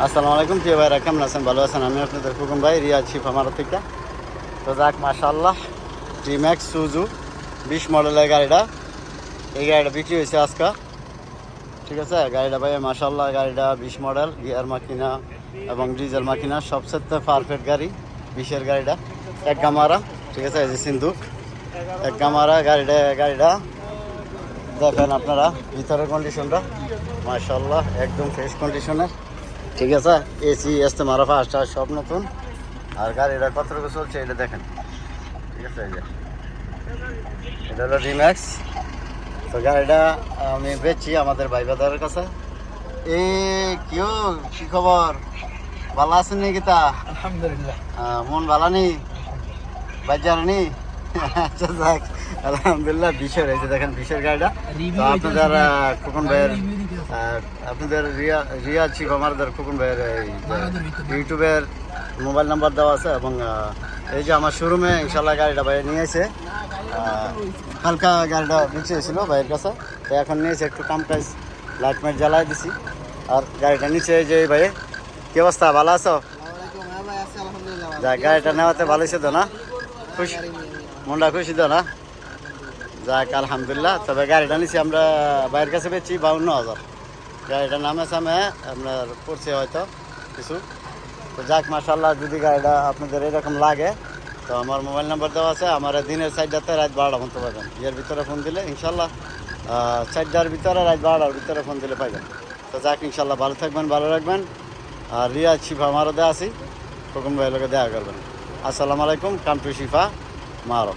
আসসালামু আলাইকুম প্রিয় ভাইরা, কেমন আছেন? ভালো আছেন? আমি আপনাদের খুকুন ভাই, রিয়াজ শিফ আমার থেকে। তো যাক মাশাআল্লাহ, টিম্যাক্স সুজু 20 মডেলের গাড়িটা, এই গাড়িটা বিক্রি হয়েছে আজকে। ঠিক আছে, গাড়িটা ভাই মাশাআল্লাহ, গাড়িটা 20 মডেল, গিয়ার মাকিনা এবং ডিজেল মাকিনা সবচেয়ে পারফেক্ট গাড়ি 20-এর গাড়িটা। এক গামারা, ঠিক আছে, এই যে সিন্ধুক এক গামারা গাড়িটা দেখেন আপনারা ভিতরের কন্ডিশনটা মাশাআল্লাহ একদম ফ্রেশ কন্ডিশনের। ঠিক আছে, এসি এসতে মারা ফাস্টার সব নতুন। আর গাড়িটা কতটুকু চলছে এটা দেখেন। ঠিক আছে, এই যে এটা হলো রিম্যাক্স। তো গাড়িটা আমি বেচছি আমাদের ভাই বাজারের কাছে। কেউ কি খবর? ভালো আছেন নাকি? তা আলহামদুলিল্লাহ। মন ভালো নেই বাজার নেই? আচ্ছা যাক, আলহামদুলিল্লাহ। 20-এর এই যে দেখেন 20-এর গাড়িটা। তো আপনাদের খোকন ভাইয়ের আপনাদের রিয়াজ শিব আমাদের খোকন ভাইয়ের ইউটিউবের মোবাইল নাম্বার দেওয়া আছে এবং এই যে আমার শোরুমে ইনশাল্লাহ গাড়িটা ভাই নিয়েছে। হালকা গাড়িটা বিক্রি হয়েছিল ভাইয়ের কাছে, তো এখন নিয়েছে একটু কাম কাজ, লাইট মাইট জ্বালাই দিছি। আর গাড়িটা নিচে এই যে ভাই, কি অবস্থা? ভালো আছো? যাক, গাড়িটা নেওয়াতে ভালো হয়েছে তো না? খুশি, মনটা খুশি তো না? যাক আলহামদুলিল্লাহ। তবে গাড়িটা নিচ্ছি আমরা বাইরের কাছে পেয়েছি 52,000। গাড়িটার নামে সামে আপনার পড়ছে হয়তো কিছু। তো যাক মাশাআল্লাহ, যদি গাড়িটা আপনাদের এরকম লাগে তো আমার মোবাইল নাম্বার দেওয়া আছে। আমার দিনের 4টাতে রাত 12টা পর্যন্ত পাবেন। এর ভিতরে ফোন দিলে ইনশাল্লাহ 4টার ভিতরে রাত 12টার ভিতরে ফোন দিলে পাইবেন। তো যাক ইনশাল্লাহ, ভালো থাকবেন, ভালো রাখবেন। আর রিয়াজ শিফা আমারও দেওয়া আছি, খোকন ভাইয়ের লোকে দেখা করবেন। আসসালামু আলাইকুম, কাম টু শিফা মারো।